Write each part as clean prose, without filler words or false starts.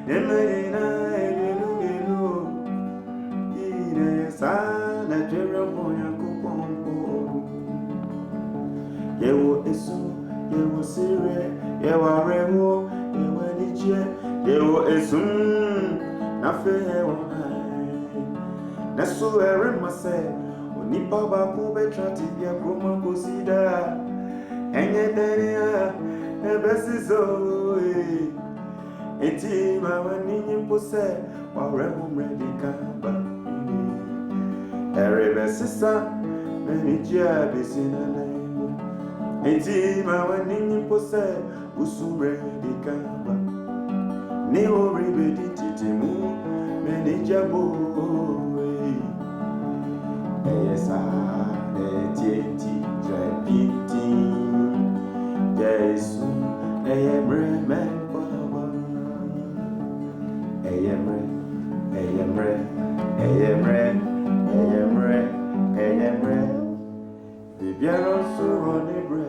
Emerina Elugelo Ine Sana Jeroboya Kupompo Yewo Esu Yewo Sire Yewa Remo Yewa Niche Yewo Esu Nafe Yewa Nasu Eremase Onipa Baku Betrati Bia Kroma Kosida Enye Denia Ebesizo Eti Mawani Pose Waremu Medicamba Erebesisa Menijia Bisina Eti Mawani Pose Usure Dicamba Neo Ribedi Titimu Menijabo Esa Eti Jepiti Jesu Eyemre Menbaba Eyemre Bibiaro Suro Nebre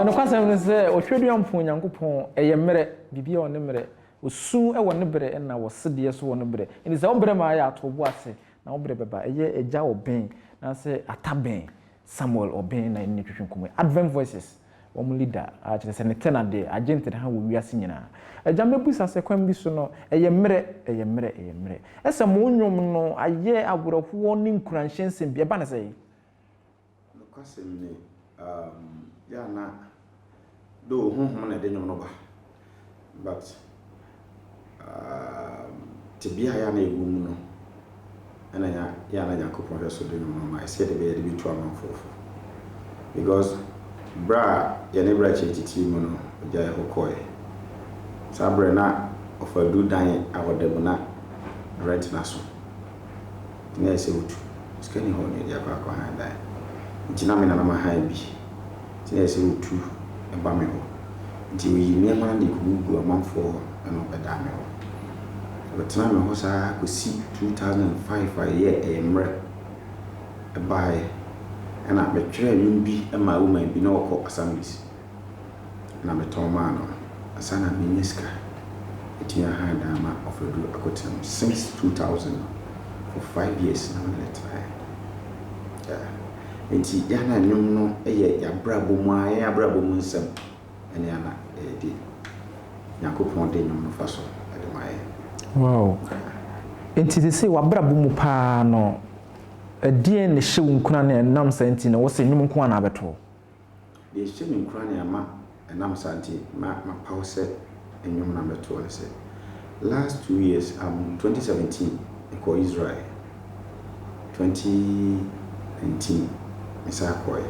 no kwasem se ohwedu ampo Nyankopon eyemre bibia one mere osu e wone bre na wo sede so wone bre ni se obre ma ya atobo ase na obre beba eye eja oben na se ataben Samuel oben na ni twetwenkom Advent Voices wom leader a kire se ne tenade agent de ha wo wiase nyina eja mebusa se kwam bi so no eyemre ese mo nwom no aye agoroho ni nkuransensem bi eba na se no kwasem ni ya na do honhom na de nwom no ba but tibia ya na ewu mu no ana ya na Yakobon hweso de nwom no ma ese de be de bitu amanfofo because bra ya ne bra chetiti mu no ja ya hokoe sabre na ofadu dan awodebo na rent na so na ese utu skani ho ne ya kwa han dan ntina me na ma han bi tina ese utu e ba me ho nti wi ne ma de kugu amanfo na obeda me ho betina me ho sa ko si 2005 a ye emre e bai ana me twere bi e ma woman bi na okọ assemblies na me ton ma no asana miniska etia hand ama offered akotem since 2000 for 5 years now later enti ya na nyum no eye ya brabo mu aye abrabo mu nsem ene ana di Yakobon de nyum no faso ade mai wow enti they say wa brabo mu pa no adie ne hye nkuna na nam santi na wo se nyum nko na abeto de hye nkuna na ama enam santi ma pause enyum na beto ne se last 2 years 2017 eko Israel 2019 misa koy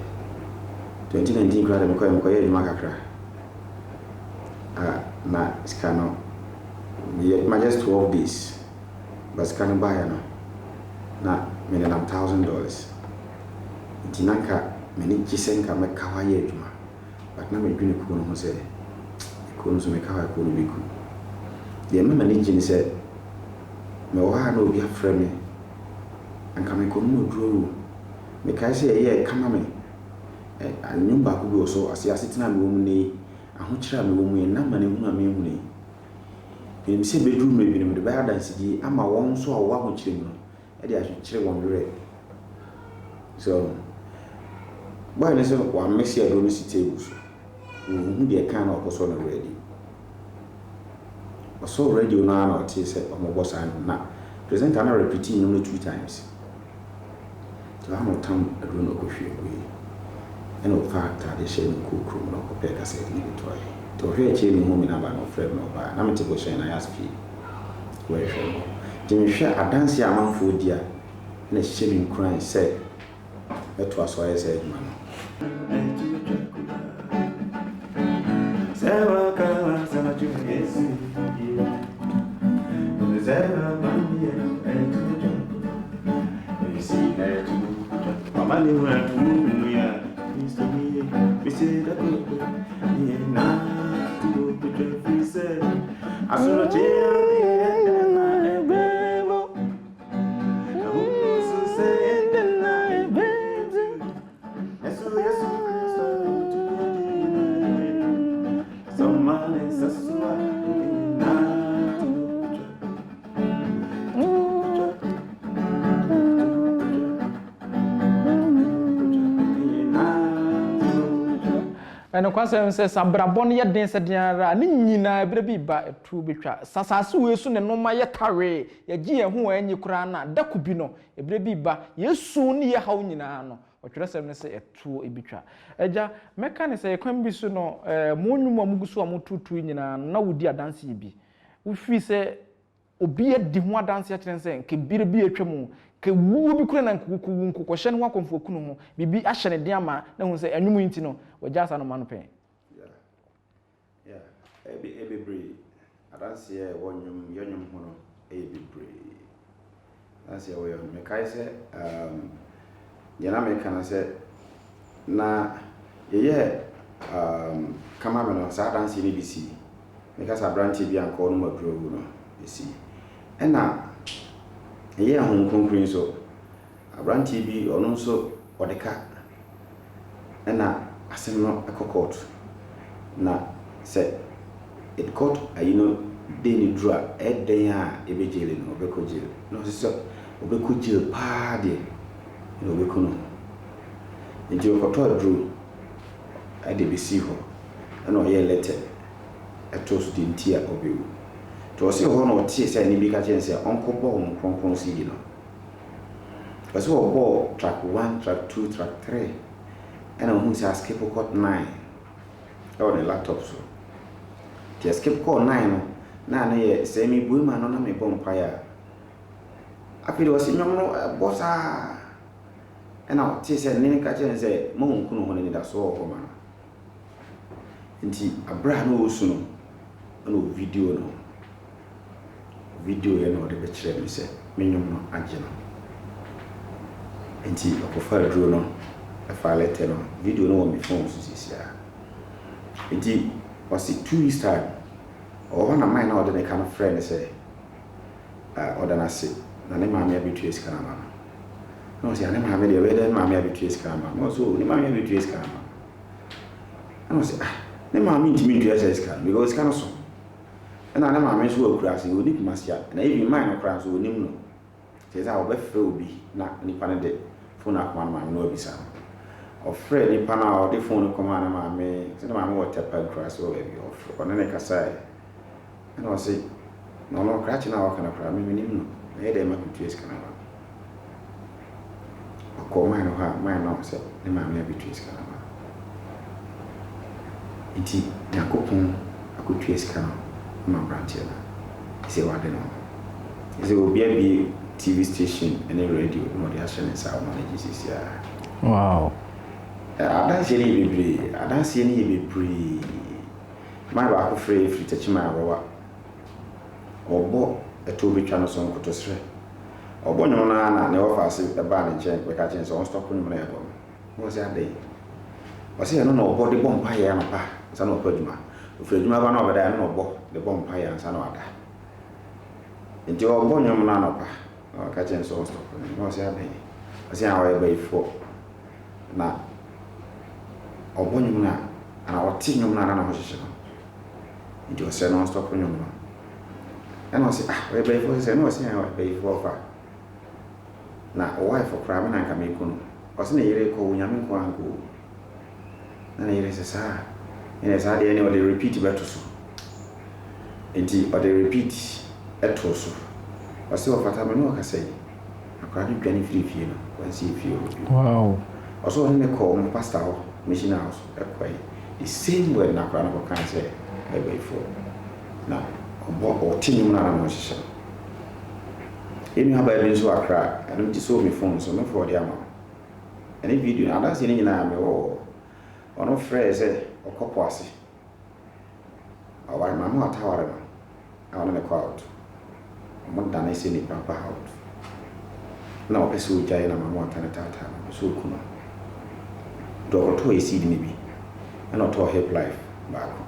2019 krade mko ye makakra na skano ma just 12 days but skano buy no na $1,000 dinanka meni gisenka mekawa ye adwuma but na me dwene ko no ho se ko no so mekawa ko no biku de mama ni gine se me wa na obi afra me anka me ko no duro me kai se ye kama me anyum ba ko bi so ase tena me wo mu ne ahokyira me wo mu na ma ne hu na me hu ne bi se bedru me bi ne de ba dance gi ama won so a wo ahokyire mu e de ahokyire won re so boy ne se wa mesi ado no si table so hu de kan na okoso no ready so radio na na oti se omobosa na presenter na repeating no 2 times so ha no tam ado no ko hwe ko e no fact ade she no ko krum no ko peka se ni toy to hwe che ni mu mi na ba no friend no ba na me te ko she na ya spi we hwe de me hwe adanse amanfo dia na she mi cry say eto aso aye say man Sewa kawa sama Yesu Sewa mami eto Esi eto Mama ni watu ya Mr. Me say that ni na to the free say Asura che na ebebo Amu say na ebebo Yesu Kristo Somale sasua na ɛno kwasɛm sɛ sabrabɔ no yɛ den sɛ den ara ne nyinaa ebere bi ba etu betwa sasase we so ne noma yɛ tawe yɛgye yɛn ho anyi koraa na dako bi no ebere bi ba yesu ne yɛ haw nyinaa no ɔtwerɛ sɛm ne sɛ etuo ebitwa agya mɛka ne sɛ yɛkwan bi so no mo nwum a mugu so a motutu nyinaa na wodi adanse bi wofi sɛ obi adi ho adanse akyerɛ sɛ nke bire bi atwa mu ke wuo bi kura na nkokɔhyɛ no akɔmfo kunu ho bibi ahyɛ ne den ama na hu sɛ anwum nti no wagya asa no ma no pɛn ebebre adanse yɛ wɔnwum yɛnwum ho no ebebre adanse yɛ wɔyɛ me kai sɛ yɛna me kana sɛ na yɛyɛ kama me no saa adanse ne bi si me ka sa branche bi anka ɔno maduro wu no esi ɛna yɛyɛ ho konkrin so abranche bi ɔno nso ɔde ka ɛna asɛm no ɛkɔ court na sɛ it court ayino de ni dura ɛden a ebe jail no obekɔ jail no sɛ obekɔ jail paa de no obekɔ no nti ɔkɔtɔ aduro ɛde besi hɔ ɛna ɔyɛ letter ɛtɔ so de ntia obewu to ɔsɛ hɔ no ɔte sɛ ne bi ka kyɛn sɛ ɔnkɔbɔ ɔmo kronkron si yi no ɔsɛ ɔbɔ track 1 track 2 track 3 ɛna ɔhu sɛ skip court 9 ɛwɔ ne laptop so ti skip court 9 no na ne yɛ sɛ mi bue ma no na me bɔ mpaeɛ a afei ɔsɛ nyɔm no ɛbɔ saa ɛna ɔte sɛ ne ka kyɛn sɛ mo hu kunu ho ne da so wɔ ma no nti abra no osu no ɛna video no video yɛ no ɔde bɛkyerɛ me sɛ me nyɔm no agye no nti ɔkɔfa aduro no ɛfa letter no video no wɔ me phone so sisia nti ɔsi 2 weeks time ɔwɔ na mine na ɔde ne ka no frɛ ne sɛ ɔda na se na ne maame abetua sika na ma no ɔsi ne maame de ɔbɛda ne maame abetua sika na ma no so ne maame abetua sika na ma no ɔsi ne maame ntimi ntua sika no because sika no so ɛna ne maame nso wɔ kura ase ɔni kuma sia na ebi mine no kura so onim no sɛ sɛ ɔbɛfrɛ obi na nipa ne de phone akoma no maame no obisa no ɔfrɛ nipa na ɔde phone kɔma na maame sɛ na maame wɔ tepa kura so wɔ bi ɔfrɛ ɔne ne kasa ɛna ɔsi na ɔno kra kye na ɔka na kura me nim no na yɛ dɛ ma kutua sika na ma ɔkɔ mine no ha mine no sɛ ne maame abetua sika na ma nti Nyankopɔn akotua sika no ma branch na sɛ wade no sɛ obi abi TV station and a radio no the action in South Managers wow adanse ni bebre adanse ni bebre my ba ko free touch my awa obo eto betwa no so nkoto sre obo nyo na ne office e ba ne nchen we ka chen so on stop nyo na ebo mo se ade o se no no obo de bomb pa ya na pa sa no paduma ofre djuma ba na obeda no obo de bomb pa ya sa no ada nti obo nyo na na pa ka chen so on stop no se ade o se awa e ba ifo na obo nyo na ana oti nyo na na ho hyehyɛ no nti o se no stop nyo no and I say, we pay for this, and I say, I pay for na wife for crime and I can make one. Was in a year called Yamin Kwango. And here is a sir, and as I did, they repeat better so. Indeed, but they repeat at Tosso. But still, what I know, I say, I can't do any free feel when see feel. Wow. Also, in the call, my pastor, mission house, the same word now, I can say, I pay for now. Or tin na na hyehyɛ emi aba bi nso akra ɛno ti so me phone so me for the ama ɛne video na adanse ne nyinaa me wo ɔno frɛ sɛ ɔkɔpɔ ase ɔware mama ataware no ɔno ne kɔ out ɔmo dane sɛ ne papa out na ɔpɛ sɛ ɔgyae na mama atane tata no so kuno dɔkɔtɔ esi ne bi ɛna ɔtɔ help life baako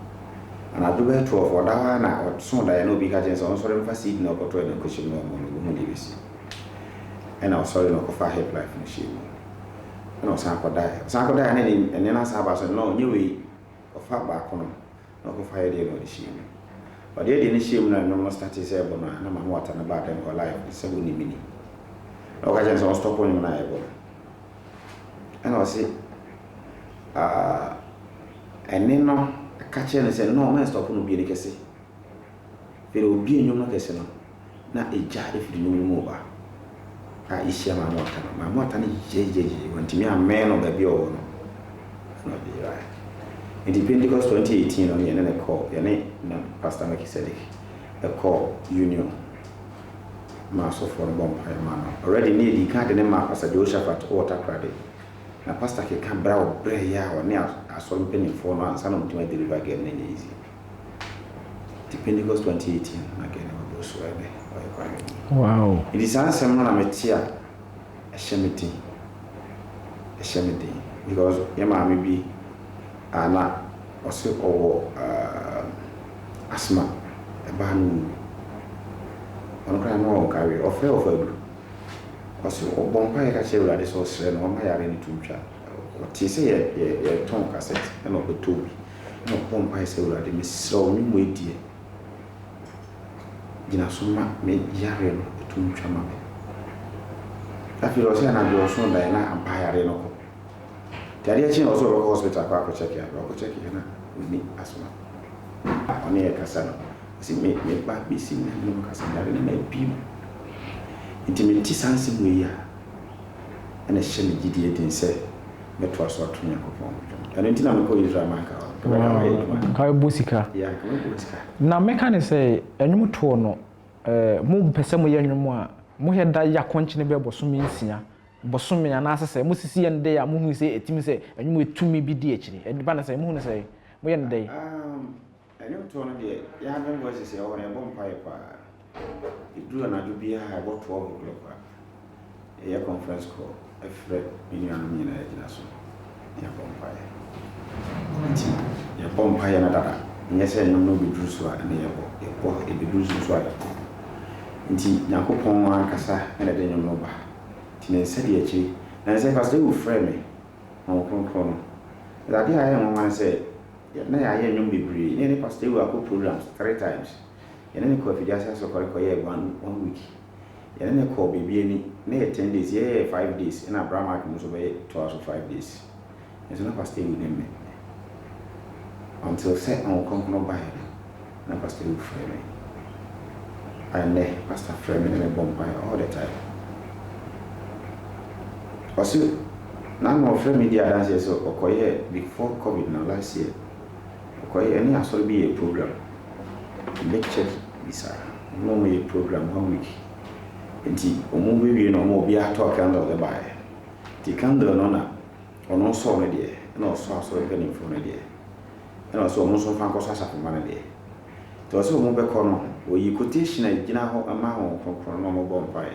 and I do better for that one. So that I know because I'm sorry for seeing no control and cushion no more leaves. And I was sorry no for help life machine. And I was Sanko die. Sanko die and then I saw no new way of fat back on no fire day no shame. But they didn't shame no started say no man what and about them or life is 70 minutes. No occasions on stop on and I say ɛne no catch and say no man stop no be kese fe obi enyum no kese no na eja efiri no mu ba a ihia ma mota no jejeje wantimi amen no ba bi o no be right in Pentecost 2018 on yene call yene na pastor Melchizedek a call union maso for bompa man already need the card name pastor Jehoshaphat water credit na pastor ke kan bra o bre ya o ne aso mpenyin for no ansa no mtima deliver game na easy the Pentecost 2018 again we go so ebe wow it is answer na metia a shemiti because yema me bi ana ose owo asma eba no ono kra no carry ofe du ose obompa ya ka chewra de so sere no ma yare ni tumtwa o ti se ye ton cassette e no betobi no bompa ya sewra de misro ni mo edie gina soma me yare no tumtwa ma me afiro se na do so da na ampa yare no ko tari chi no so ro hospital kwa ko check ya na ni asma oni e kasano si me ba bi si na no kasano yare na bi intimate sanse mu ya ana hye me gidie din se meto aso atonya kopon ana ntina me ko Israel man ka busika ya ka busika na meka ne se enwum to no mu pese mu ye enwum a mu he da ya konchine be bosome nsia bosome ya na asese mu sisi ye nde ya mu hu se etimi se enwum etumi bi di ekiri e ba na se mu hu ne se mu ye nde enwum to no de ya ben voice se o ne bom pai pa idru na do bia ha about 12 o'clock a conference call a friend union na ya so ya bompa ya bompa ya na dada nyese no bi dru so a na ya bo e bi dru so a nti yakopon akasa na de nyom no ba ti na se de achi na se pastor wo friend me on konkron da dia ya mo man se na ya ye nyom bebre ne pastor wo akọ programs 3 times yene ko afijasa so kore ko ye one week yene ko bibie ni na 10 days ye 5 days na Abraham akim so be 5 days yeso na pastor with them until set on konkono by na pastor with frame and pastor frame na bomb by all the time also na no frame media dance so okoye before COVID na last year okoye any asori be a program lecture bisa no me program 1 week enti omo bewie no omo bia talk candle the buy the candle no na ono so no de na so be ni fo no de na so omo so fa ko sasa ko man de to so omo be ko no oyi quotation agina ho ama ho konkron no omo bo mpai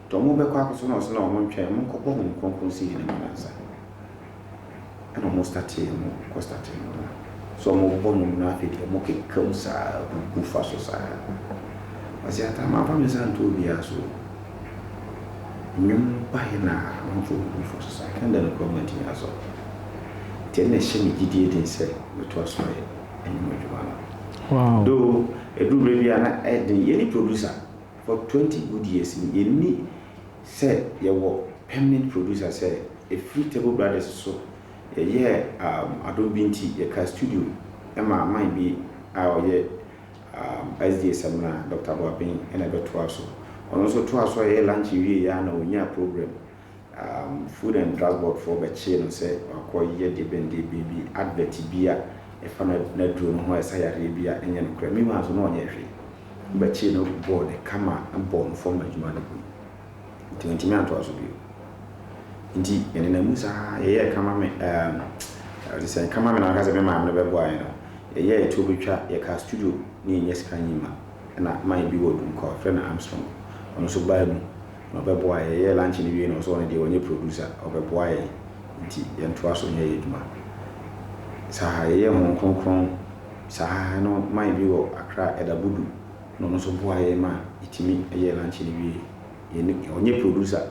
to omo be ko akoso no so na omo ntwa omo ko bo ho konkron si ni manasa and omo start mo ko start no so mo bonu na afiti mo ke kamsa ku faso sa asi ata ma pa mesa nto bia so nyum pa na mo fo ku faso sa kan da ko menti aso tenne shemi gidie din se to aso e enyo jwana wow do edu bia na edin ye ni producer for 20 good years ye ni se ye wo permanent producer se a free table brothers so ye Adobe Binti ye ka studio ema man bi ye SDS na Dr. Boabin ena beto aso ono so to aso ye lunch wie ya na onya program food and drug board for beche no se akoye de bende baby advert bia e fa na duro no ho esa yare bia enye no kra mi ma so no onye hwe beche no board kama born for majuma no ntimi anto aso bi nti ene na musa ye kama me say kama me na kaza me ma me be boy no ye to betwa ye ka studio ni nyes kan yima na mai bi wodum ko friend Armstrong ono so ba mu no be boy ye lunch ni bi no so ne de onye producer o be boy nti ye nto aso nye yeduma sa ye ho konkron sa no mai bi wo Accra Edabudu no so boy ma itimi ye lunch ni bi ye ni onye producer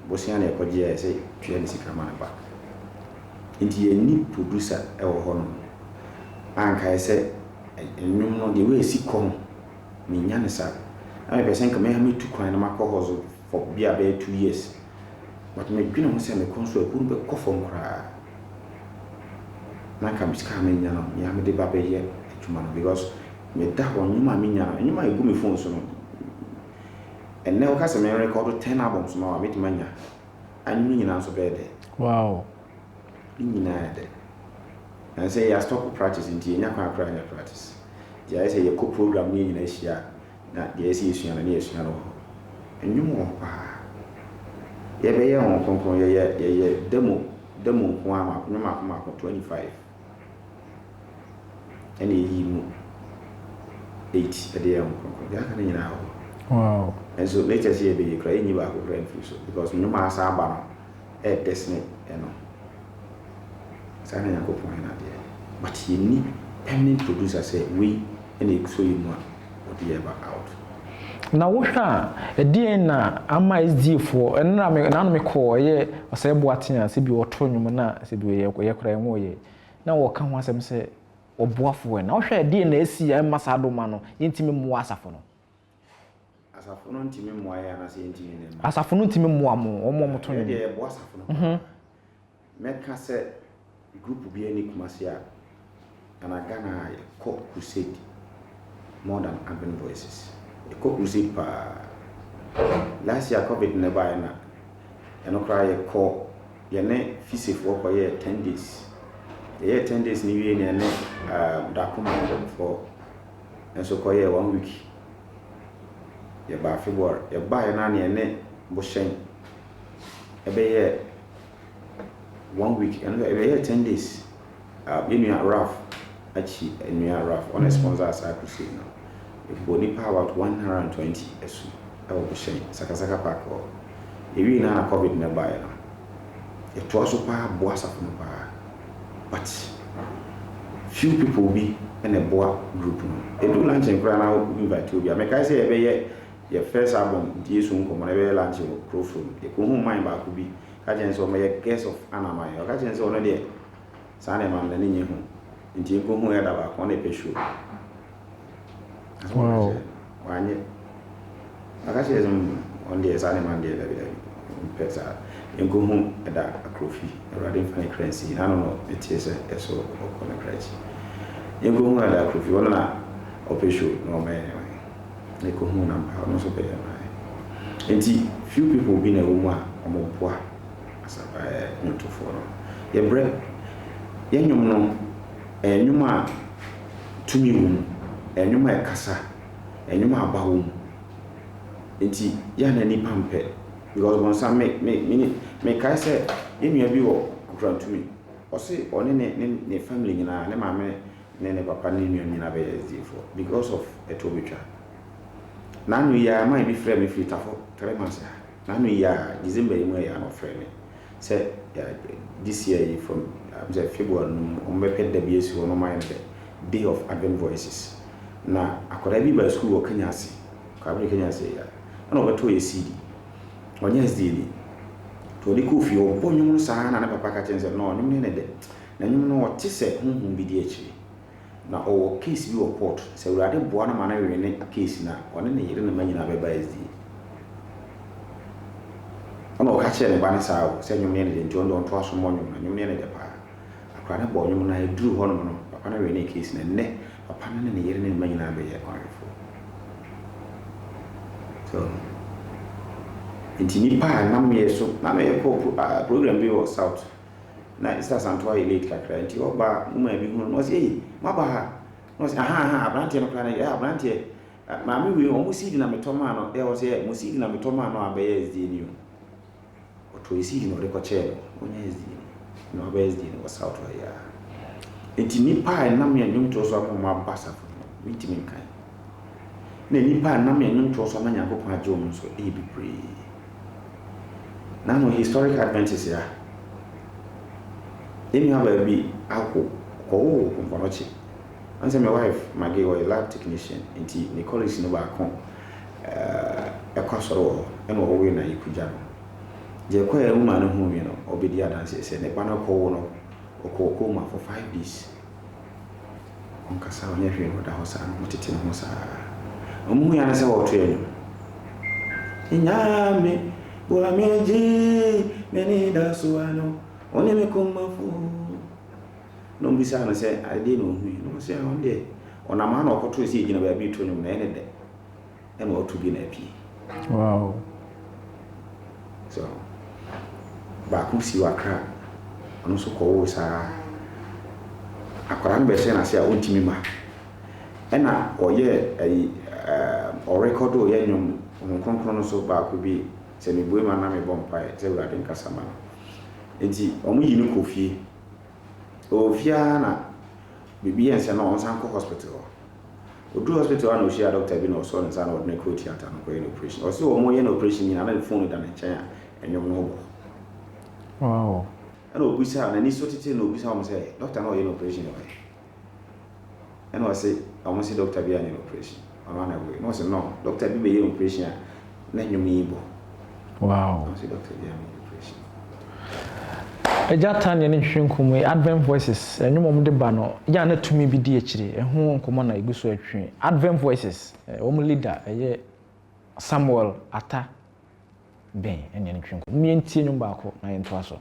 bosia na ekoje ya say twa ni sika ma ba nti ye ni producer e wo ho no anka ese enwum no de we sikom mi nya ne sa na be senka me ha metu kwan na makohozo for bia be 2 years but me dwina mo se me konso akuru be kofom kra na ka misika me nya no ya me de ba be ye adwuma no because me da ho nyuma me nya no nyuma egu me phone so no and now ka se me record 10 albums no me ti manya anyu nyina so be de wow nyina de and say ya stop practice nti nya kwa practice dia say ye ko program ni nyina hia na dia say esua na esua no enyum pa ye be ye ho konkon ye demo ko ama nyuma ko 25 and he mu 8 at the end konkon ya kan nyina ho wow and so later say be ye cry nyi ba ko friend so because nyuma asa aba no destiny no sana yakopon na dia but you need permanent producer say we and so you know what the back out na wo hwa edie na ama SD for na me call ye osɛ boaten a se bi woto nwum na se bi ye kora enwo ye na wo ka ho asɛm sɛ oboafo na wo hwa edie na esi ya masa adoma no yintimi mo asafo no ntimi mo ya na se yintimi ne asafo no ntimi mo amo omo to nwum ye bo asafo no meka sɛ group bi ani kumase a ana Ghana co crusade more than urban voices a co crusade pa last year COVID never na eno cry ye co ye ne fisifo ko ye 10 days ye 10 days ni wie ne dakoma for enso ko ye 1 week ye ba February ye ba ye na ne boshen ebe ye 1 week and ebe ye 10 days you are rough actually and you are rough on a sponsor as I could say now boni power about 120 esu e wo boshen sakasaka park o ewi na COVID na buy na e to so pa boa safo no pa but few people be in a boa group no e do lunch and kra na invite obi ameka say e be ye your first album Jesu nkomo na be lunch profile e ko hu man ba ko bi ka jen so me guest of Anamai o ka jen so no de sane man na ni hu nti ko hu ya da ba ko na pe show wow wanye akache zum on the sane man de da bi pesa enko hu da akrofi already fine currency na no it is so ko na currency enko hu da akrofi wona na opesho no me enko hu na pa no so be na nti few people be na wo mu a omopoa asaba nyotofo no ye bre ye nyum no enyuma tumi wum enyuma ekasa enyuma abawo nti ya na ni pampe because one some me kai say enua bi wo kutantumi o se one ne family nyina ne maame ne papa ne enua nyina be ezifo because of etobetwa na nu ya mai bi frɛ me fitafo 3 months na nu ya December mu ya no frɛ me say this year from February no me pɛ da bi esi ho no mai ne day of urban voices na akoda bi ba school wo Kenya ase ka bi Kenya ase ya na obeto ye CD onye SDD to di ko fi o bonyum saa na papa ka chense no nyum ne de na nyum no wote se hunhun bi di echi na o case bi o port se urade boa na mana we ne case na one ne yire na manyina be ba SD ono ka che ne ba ne saa o se nyum ne de nti ondo onto aso monyum na nyum ne de pa akra ne bo nyum na eduru ho no papa na we ne case na ne papa na ne yire ne manyina be ye kwanfo so nti nipa na me so na me ko program bi o south na isa santo elite kakra nti oba muma bi hu no say eh maba ha no say aha abrantie no kra na ya abrantie ma me we o musidi na metoma no e o say musidi na metoma no abaye SD ni o to isidi no rekoche onye SD no abaye SD no south ya nti nipa na me nyum to so akoma basa fo mitimi kan na nipa na me nyum to so na Nyankopon ajo mo so e bi pre now historic adventures ya emi aba bi akọ komponochi anse my wife Maggie was a lab technician nti ni college no ba kon ekosoro eno owe na ikuja no je kwa ya uma no hu mi no obedi adanse se ne ba na ko wo no okoko ma for 5 days onkasa onye hwe no da hosa no tete no hosa omu ya na se wo to enyo inyame Bola meji meni da suano oni me kumafu no bisa na say I dey no hu no say on dey ona ma na okoto esi gina ba bi to no na ene de e na otu bi na pie wow so ba ku si wakra ono so ko wo sa akwara no be say na say a ontimi ma ena oye o record o ye nyom konkron no so ba ku bi se me boe ma na me bompa e se wura den kasama enti omo yi no kofie ofia na bibi ense na on san ko hospital odu hospital na oshia doctor bi na so nsa na ordinary co theater no ko operation o se o mo ye na operation ni na na phone da na chen enyom no bo wow ana obisa na ni so tete na obisa o say doctor na o ye na operation no and I say, I want to see doctor be an operation. I want to go. No, say no. Doctor be an operation. Then you me bo. Wow. I want to see doctor be an operation. Eja tan ye ne hwenkum Advent Voices. Enyo mom de ba no. Ya na tumi bi di akire. Eho nkomo na egu so atwe. Advent Voices. Wo leader eye Samuel Ata Ben ene ne hwenkum. Mi entie nyum ba ko na ye nto aso.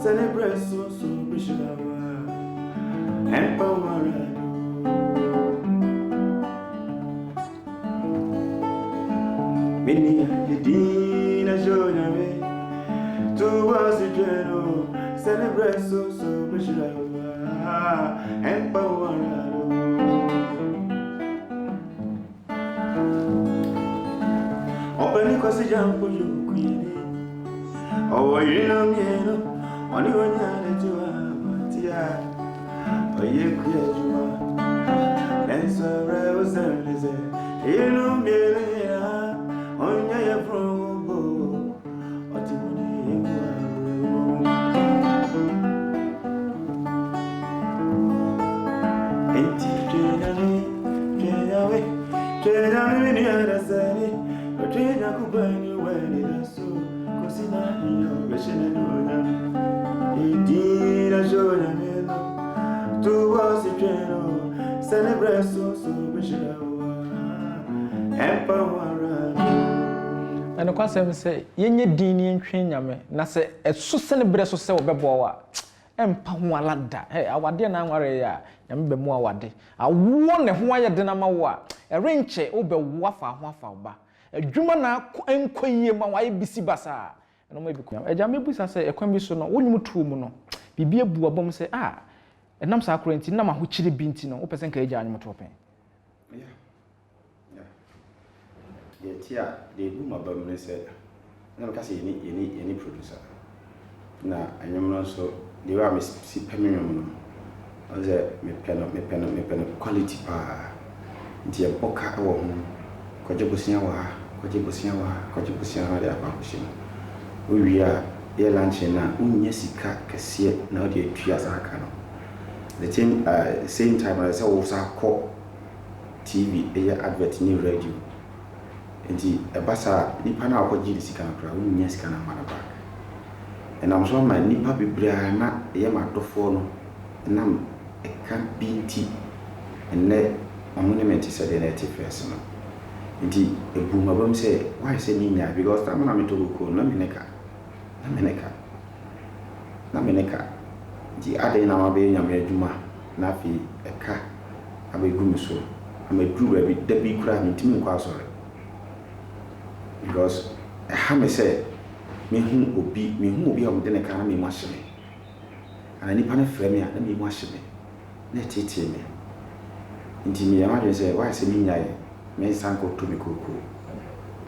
Celebrate so Bishalawa and Power. Many Dina Joname to was a general. Celebrate so Bishalawa and Power. Open the question for you, Queen. Oh, you know. Only when you are to a year creature, and so I was only say, you know, me, on your from what you celebrate so and kwasem say yenye dini ntwe nyame na se eso celebrate so se obebo wa empa ho alada awade na anware ya nyame be mu awade awo ne ho ayede na ma wo a erenche obewo afa ho afa ba adwuma na enkoyie ma wa bisi basa no ma bi ko eja mebusa se ekwan bi so no wonyum tuo mu no bibi ebu abom se enam sa akurenti na ma ho kire binti no wo pesen ka eja anyum to pen the tia the boom abam ne se na ka se any producer na anyum no so the way me si pemium no oze me pen quality pa ntia boka wo ho kwaje bosia wa de apa kushi wo wi a ye lunch na unye sika kese na de tua saka no the same time I say wo sa ko TV advert ni radio enti ebasa nipa na akwaji sika na kra unye sika na mana back and I'm sure my nipa biblia na ye madofo no nam e kan binti enne amuniment said the native first no nti ebu mabam say why say ninya because I'm na me to ko na meneka di ade na mabe nyame adwuma na fi eka abegu mi so ameduru abi dabi kura mi ntimi nkwa asore because ha me say me hu obi a mo de ne kana me mwahye ana nipa na frɛ me a na me mwahye na tete me nti me yama de say why say me nyae me sanko to me koko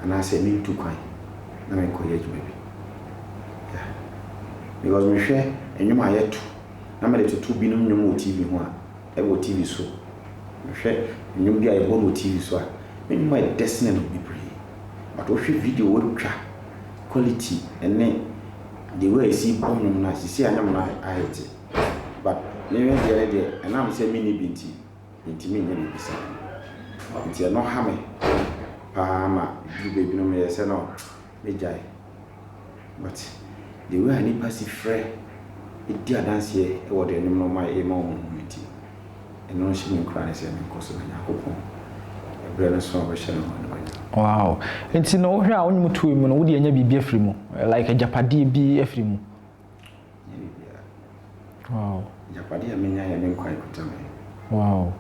ana say me tu kwan na me koye adwuma bi because me hwɛ enwuma yetu na me de to bi no nwum o TV ho a e wo TV so me hwɛ nwum bi a e bo no TV so a me nwuma e desne no bi pre but o hwɛ video wo twa quality and the way I see bonum na see anyam na ahete but me we there and am say mini binti me nya bisa nti no ha me pa ma du baby no me say no me jai but the way any passive free it did dance here or the animal my mom meeting and no she been crying say me cause me yakopon e brother so we share no wow enti no hwe a onyu to mu no wo de anya bibia free mu like a japade bi afri mu wow japade a menya ya me kwan kutame wow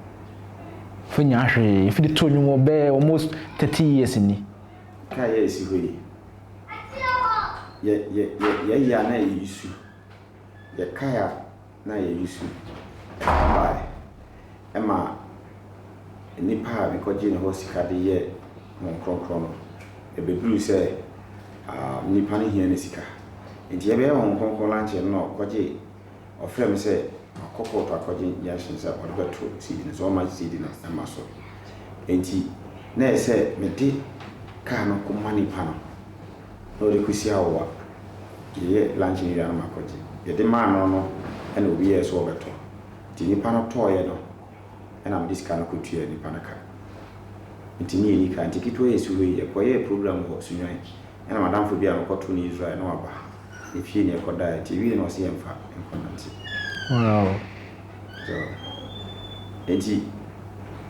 funya hwe if the to nyu be almost 30 years ni ka ye si hwe ye ya na yisu ye kaya na ye yisu bye ema nipa be ko gine ho sika de ye mon kronkron no e be bru se nipa ne hia ne sika enti ye be mon kronkron lanche no ko gi ofre me se akoko to akogi ya shin se o de beto sidi ne so ma sidi na sama so enti na e se me de ka no ko mani pa no no de kusi awo ye lanche ni ya na makogi ye de ma no ena obi ye so beto ti nipa no to ye no ena am diska no kutu ye nipa na ka nti ni yi ka nti kitwa yesu we ye koye program ho sunwan ena madam fo bia no koto ni Israel no aba e fie ne koda TV no se yemfa enkonanti wow so enti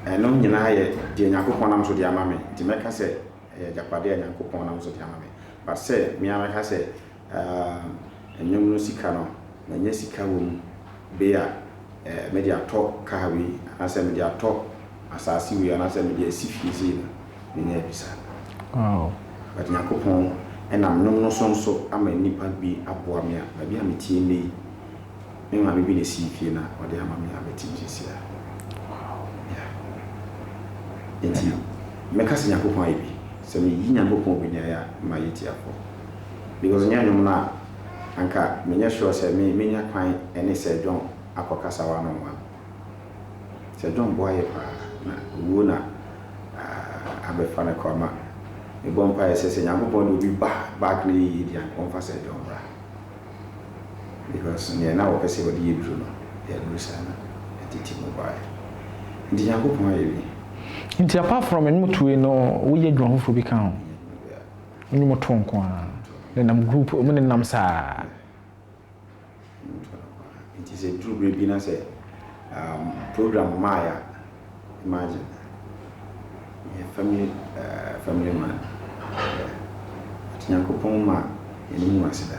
eno nyina ye de nyakopon nam so de amame nti meka se japade nyakopon nam so de amame but se mi ameka se enyum no sika no na nya sika wo mu be a media talk kawi asa media talk asasi we anasa media sifisi na nya bisa wow but nyakopon enam nom no so ama nipa bi aboa me a ba bi ametie nei me ma bi ne sifie na ode ama me abetim sisia yeah enti meka se nyakopon ayi bi se me yi nyakopon bi ne ya ma yiti afọ because nyanyum na anka menya sure se me nya kwan ene se don akokasa wa no wa se don boy pa na wo na abefa na kwama e bompa ese se nyakopon do bi back ni di an konfa se don bra because ne na wo pese wo di edru no ya lusa na etiti mobile ndi nyakopon ayi bi nti apart from en mutuwe no wo ye dwan fo bi kan onyu moto nko a le nam group mo ne nam sa it is a true baby na say program Maya imagine family man nyakopon ma eni mu asida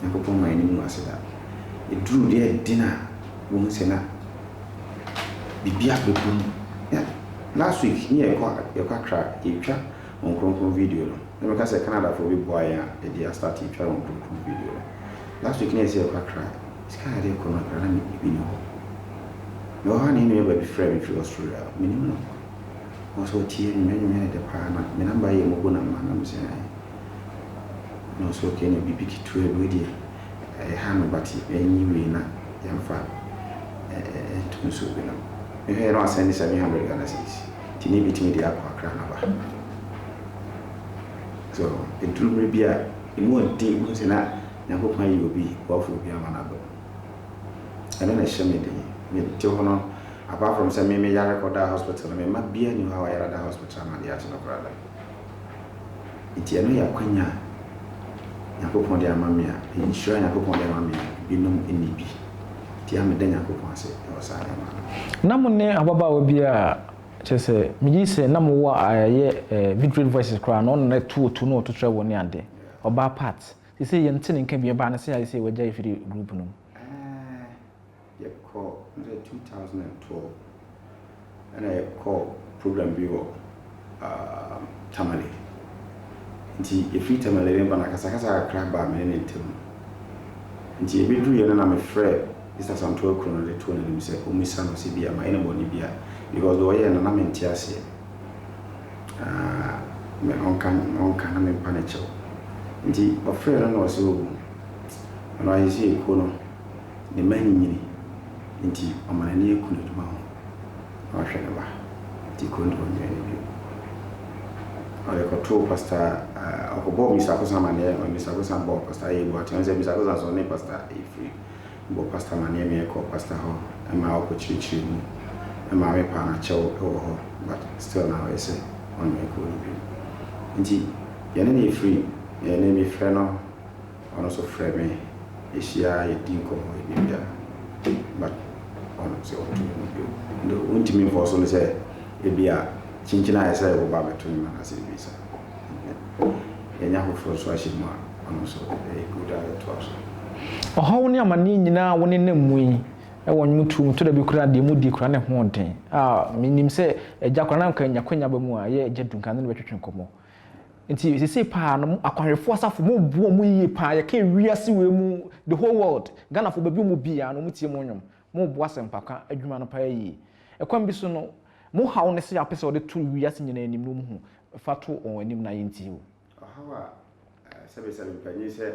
nyakopon ma eni mu asida e true dey dinner wo se na bibia bebum last week ni e kwa kra e twa on kronkron video no me ka say Canada for we boy ya e dey start e twa on kronkron video last week ni e say kwa kra ska dey ko na kra na mi bi no no ha ni me ba bi frame fi Australia minimum also tie ni me de pa na me number ye mo go na ma na me say no so ke ni bibi kitu e we dey ha no bati enyi we na yamfa to so be no me no send 700 Ghana cedis ti ni bitimi de akwa kra na ba so e true bia e mo di mo se na nyakopon yi obi wa fu bia ma na ba ene na sheme de me ti hono apart from say me ya record hospital me ma bia ni ha wa ya da hospital ma dia chino brother iti eno ya kwanya nyakopon de amamia insure nyakopon de amamia binum enibi ti am de nyakopon ase e wasa ya ma na mo ne ababa wa bia chese mi se na mo wa aye Victory Voices kra no na tu no to travel ni ande oba part se ye ntene nka bia ba na se ya se waja ifiri group no ye call 2012 and I call program biwo Tamale nti e free Tamale remember na kasa kra ba me ne ntem nti e bedru ye na me frɛ Mr. Santo Krono le to na nim se omisa no se bia ma ene boni bia because the way na menti ase me onkan na me panicho nti ofre no so obu no ayi se ko no ne mani nyini nti amana ne ekunu duma ho ahwe ne ba ti ko ndo nyene bi ale ko to pastor okobo misa ko sama ne misa ko sama bo pastor e bo atenze misa ko so ne pastor e free bo pastor mane me ko pastor ho ama ko chichi mu ama me pa na chew but still now I say on me ko bi nti yene ne free Yeah, name me friend no, and also friend me. Asia, you didn't come with but on so the ultimate for so say it be a chinchina I say about between man as it is. And you have for so I should more and also a good to us. Oh, how near my nina one in them we. I want you to the Bukra, the moody crane haunting. Ah, meaning say a jackana can yaquina bemua, ye jetun can veteran como. Nti se say pa no akwanhwefo asafo mo buo mo yie pa ye ka wiase we mu the whole world Ghana fo babi mu bia no mutie mo nwom mo boa sempaka adwuma no pa yie ekwan bi so no mo hawo ne se apese ode to wiase nyina anim no mu hu fa to on anim na yenti wo hawa sebe panyi se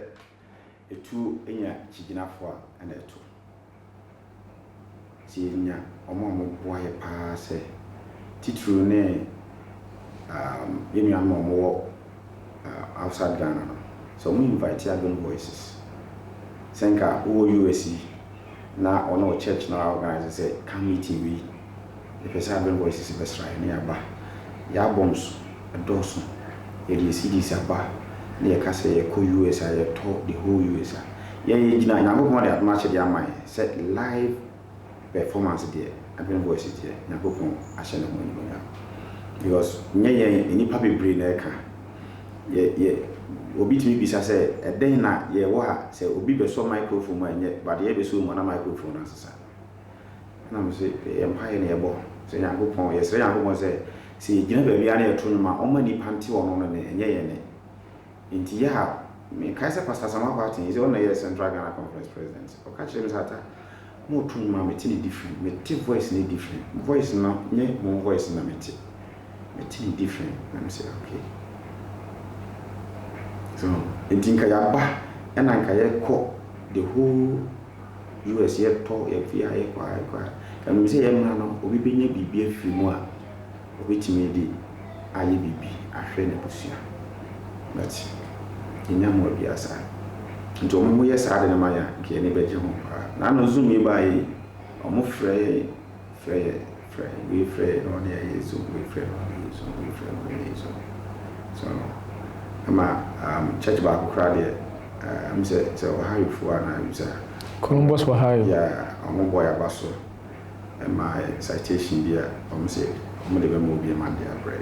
etu enya chiginafo a na etu si enya omo boa ye pa se titru ne yemi amomo outside Ghana. So we invite Urban Voices. Senka USC na ono church na organize say come TV. The person Urban Voices best try nearby. Ya bombs a dozen. Ye CDs aba. Na ye ka say ye ko US ye talk the whole US. Ye gina na go come dey match dey amai. Set live performance there. Urban Voices there. Na go come ahye na mo ni because nye nipa bebre na eka ye obi timi bisa say eden na ye wo ha say obi be so microphone ma nye but ye be so mo na microphone na sasa na mo say empire na ye bo say Nyankopon ye say Nyankopon say gina ba bia na ye to ma o ma nipa nti wo no no ne nye ye ne nti ya me kai say Pastor Sama Party is on the Central Ghana Conference president o ka chere sata mo to ma me ti different me ti voice ni different voice na nye mo voice na me ti it's different. And I say, okay. So, I think I have and I can call the whole US yet talk a fear. And we say, man, we be near be a few more, which may be IBB, a friend of Pusia. But in a more be a side. And to me, yes, I didn't Maya, can never jump. I know Zoom me by almost free. We afraid on the is we afraid on the is so church back crowd I'm say so how you for na you say Columbus wa how yeah I'm boy abaso and my citation there I'm say I'm the mo be man there bread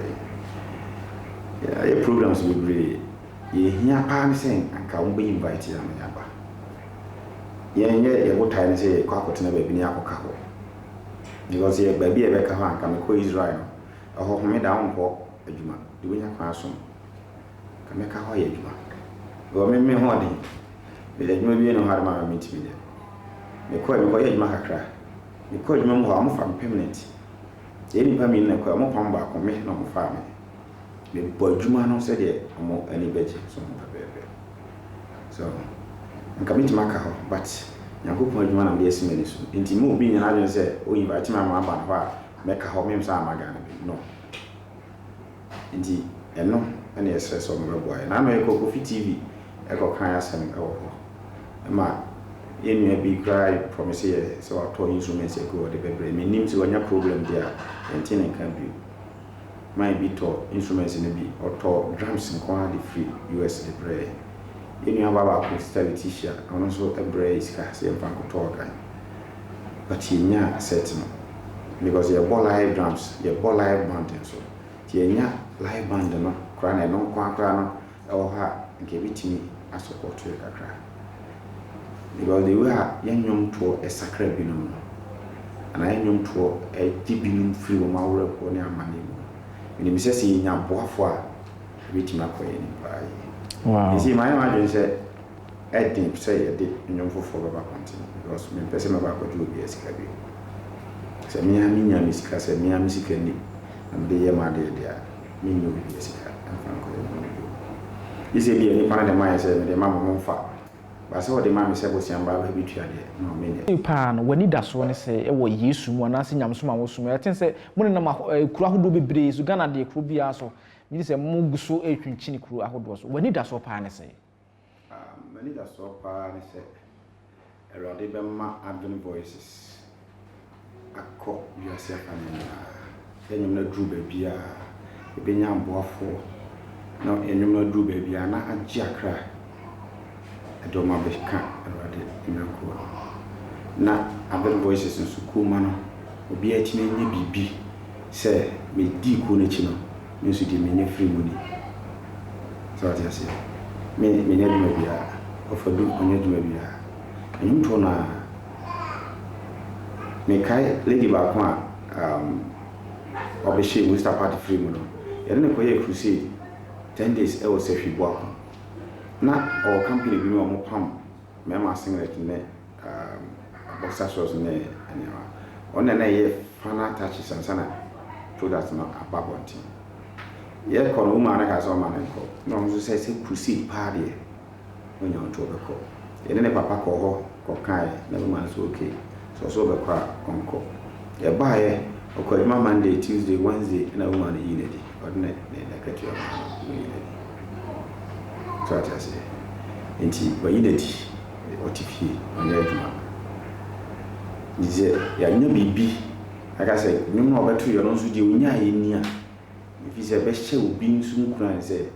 yeah your programs will be ye hia pa me say anka we be invite am yaba ye go time say kwa kotena ba bi ni akoka ho because ye baby e be ka ho anka me ko Israel no ho me da onko adwuma de wonya kwa so ka me ka ho ye adwuma go me ho de me de adwuma bi no ha ma me ntimi de me ko ye adwuma kakra me ko adwuma mo ho am fa permanent ye ni pa mi na ko mo pam ba ko me no mo fa me bo adwuma no se de mo ani beje so mo bebe so nka me ntima ka ho but Nyankopon adwuma na de esimeni so nti mo obi nyana adwen se o invite ma aba ho a meka ho mem sa amaga na bi no nti eno na esre so mo beboa na no Kofi TV e ko kan asem e wo ho ma yenu bi cry promise ye so ato instruments e go de bebre me nim se wonya problem dia enti ne kan bi my bi to instruments ne bi auto drums nko de free US de bre yenu ababa ko stability ono so ebre iska se mfanko to kan but yenya set no because your ball live drums your ball live band so yenya live band no kra na no kwa no e wo ha nke bitimi asoport e kakra because the way yanyom to a sacred binum and I yanyom to a dibinum free wo mawre ko ne amane mu ni mi se si nya boafo a bitimi akoye ni pai. Wow. You see, my imagine say, I think say a did in for continue because me person about what you be a scabi. Say me and me music, say me and music and the year my day there, me no be a sicker and Franco. You see, the part of the mind said, the mamma won't fall. But so the mammy said, was young by be tried no minute. Pan, when he does one say, oh, yes, one answering Yamsuma was soon. I think say, when a crowd will be breeze, Ghana de Crubia so. You say Muguso a chini crew, I was when it does so pan say. When it does so pan, say, a Rodibema Urban Voices. I call yourself and then you know, drew baby, a benyam boafo, na enyum na duru baby ana agye akra edo ma be ka awade nyanko na Urban Voices nso kuma no obi a tine nye bibi se me di ko na chi no me nso di me nye free money so what you say me nye duma bia ofadu onye duma bia enyum to na me kai lady ba ko obeshe Mr. Party free money yene ne koye crusade 10 days e wo se hwi bo na our company bi me mo pam me ma singlet ne boxer shorts ne anyawa ona na ye fana touch sansana product no ababonti ye kono uma na ka so ma ne ko no mo se crusade pa de onya onto be ko yene ne papa ko ho ko kai na be man so okay so be kwa onko ye ba ye okwadima Monday Tuesday Wednesday na uma na yine di odne ne ka tuya so ata se enti ba yine di otifi onya aduma dize ya nya bibi aka se nyum na obeto yo no so di onya ayenia ifi se be hye obi nsu nkura se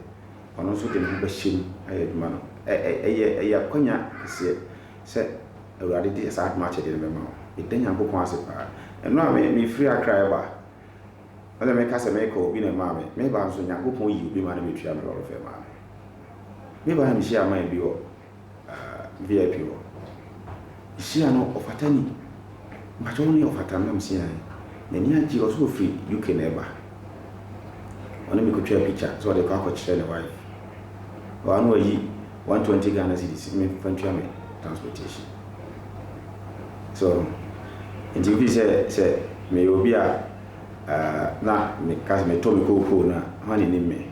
ono so de no be hye aye aduma no eye akonya se awurade di sa aduma che de be ma edanya bokon ase pa eno a me free akra ba wala me ka se me ko obi na ma me ba nso nyakopon yi obi ma na metua me lo fe ma me ba mi share ma bi o VIP o share no ofatani ma jo ni ofatani na msia na ni aji o so free UK na ba ona me ko twa picture so de ka ko chere ne wife wa no yi 120 Ghana cedis me fantua me transportation so nti bi se me obi a na me ka me to me ko na hani ni me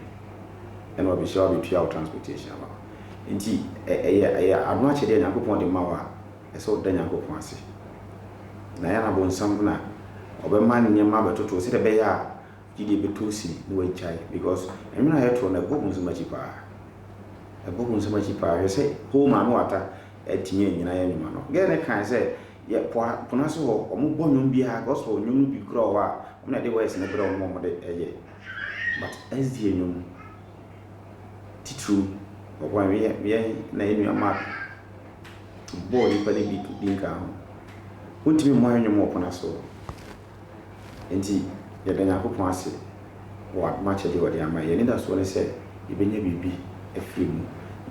and we be sure be tua transportation ba nti adu a chede Nyankopon de mawa eso da Nyankopon ase na ya na bonsam na obema nyema betoto se de be ya gidi betosi no we chai because emina yeto na gogun so machi pa ebogun so machi pa we say ho ma no ata etinye nyina ya nyuma no ge ne kan say ye pona so omo bonyum bia gospel nyum bi kro wa na de wese ne bro mo de eye but as the nyum titru ogwa me na enu ama boy pa de bi nka ho untimi mo anyum mo pona so enti ye da Nyankopon ase wa match de wode ama ye ni da so ne se ibenya bibi efrim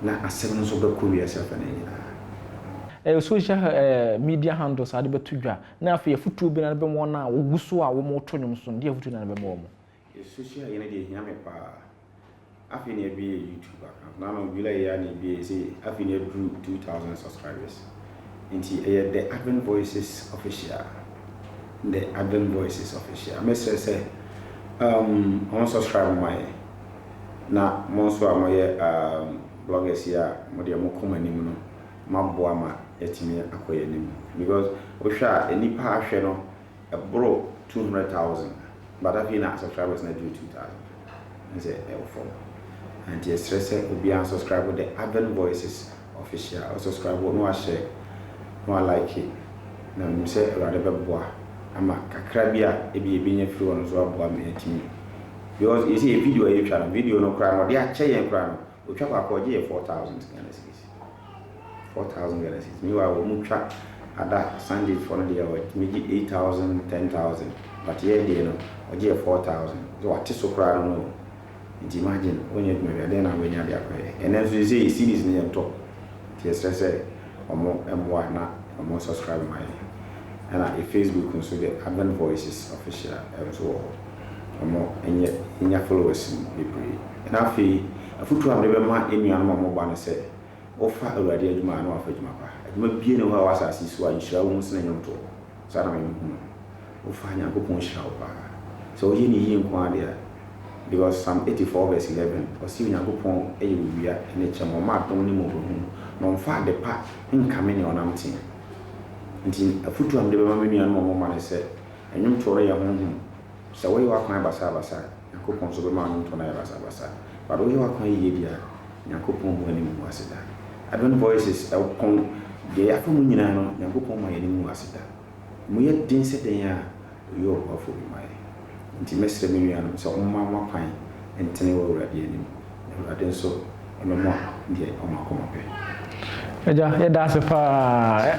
na asem no so be ko wi ase afa na nyina social media handles ade betudwa na afa futu bi na be mo na woguso a wo mo to nyum so de futu na be mo social yene de hia me pa afi ne bi YouTube account na no bi la ya ne bi say afi ne drew 2000 subscribers nti the Urban Voices official the Urban Voices official me say on subscribe my na mo so amoye bloggers ya mo de mo komanim no maboa ma etimi akoye nim because ohwa enipa ahwe no bro 200,000 but afi na subscribers na do 2,000 and say for and yes stress obi an subscribe with the Urban Voices official or subscribe no a share no a like it na me say rade beboa ama kakra bia ebi nya free one so aboa me etimi because you see a video no cry no dey a che yen cry no otwa kwa ko je 4,000 Ghana cedis 4,000 Ghana cedis me wa wo mutwa ada Sunday for no dey meji 8,000 10,000 but here dey no oje 4,000 so what so cry no imagine when you me dey na wenya dey akwa and then so you see series ni to tie stress omo emwa na omo subscribe my and a Facebook nso the Urban Voices official so omo enya followers be pray and afi afutu am de be ma enuan mo ba no se ofa awurade adwuma na afa adwuma pa adwuma bie ne ho wasa asiso a nhira wo nse na nyom to so na me hu ofa Nyankopon nhira wo pa so ye ni yi nko ade because Psalm 84 verse 11 osi Nyankopon eye wia ene chemo ma don ni mo hu no mfa de pa nkame ne onamtin nti afutu am de be ma menuan mo ma ne se enyum to re ya ho so we wa kwan basa Nyankopon so be ma no to na ya basa but we wa kwan ye dia Nyankopon ho ani mu aseda Urban Voices kon de afa mu nyina no Nyankopon ma ye ni mu aseda mu ye din se den ya yo ofo bi mai nti mesre menuan so ma kwan entene wo wurade ani Awurade nso ɔmɛmo deɛ ɔmakɔmɔ pɛ. Eja yɛda ase paa.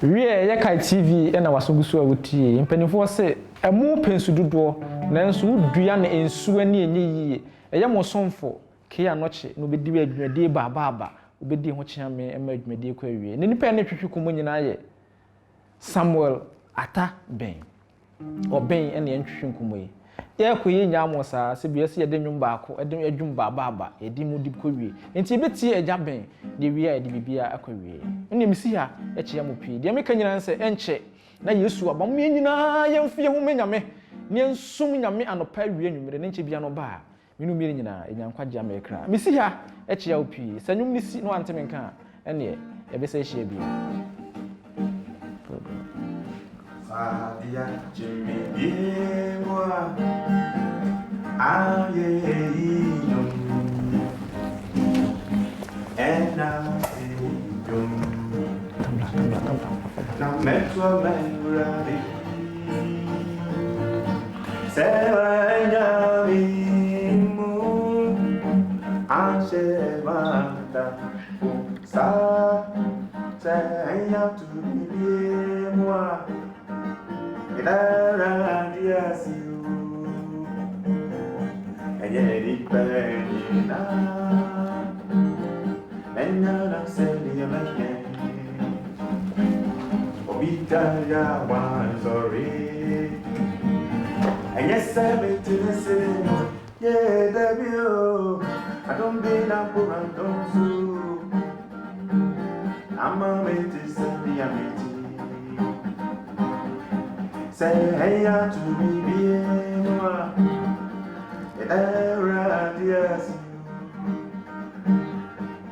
Wie yɛka TV ɛna wasogu so a wotie. Mpanimfoɔ se ɛmo pensu dodoɔ nanso wodua ne ensu ani enye yie. Ɛyɛ mo somfo ke anɔkye no bedi adwumadie baaba obedi ho kyeame ɛma adwumadie kɔ awie. Ne nipa ne twetwe komo nyinaa yɛ Samuel Ata Ben. Oben ɛna yɛntwetwe nkomo yi. Yɛkɔ yɛ nyamo saa se bia se yɛde nwum baako ɛde adwum baaba yɛde mu dip kɔ wie. Nti betie agya Ben de wie a yɛde bibia akɔ wie. Nne misi ha ɛkyɛ mo pii. De meka nyina nse ɛnkyɛ na Yesu aba mo nyinaa yɛmfie ho menyame. Ne nsum nyame anopa wie nwumere ne nkyɛ bia no ba. Minu mmiri nyinaa enyankwa gya me kra. Misi ha ɛkyɛ wo pii. Sanyum ni si no ante menka ɛne yɛbɛsɛ hyia bia. Sadia Jimmy Yewa Ayeyum Ena Yum Na Metro Memorari Sewa Nyamimu Anshemata Sa Seya Tu Yewa Around yes, you and yet it burning and none of sending a man. Obita one sorry, and yes, I bet to the same. Yeah, W. I don't be now for I don't sue. I'm a mate to send me a meeting. Say hey to me bien moi et around yes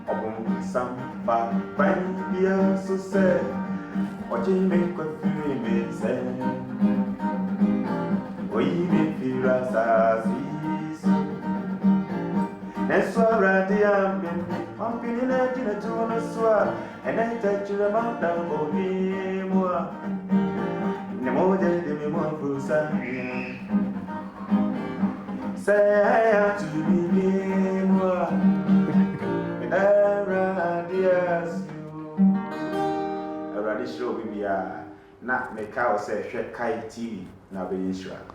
obon some pa bien so say what you make of me say we me feel as is that's why I'm feeling it in a tone of swag and I touch your mouth down for me moi. Nemo de me more for say I to be more and around yes you already show me na make out say Kai TV na be Israel.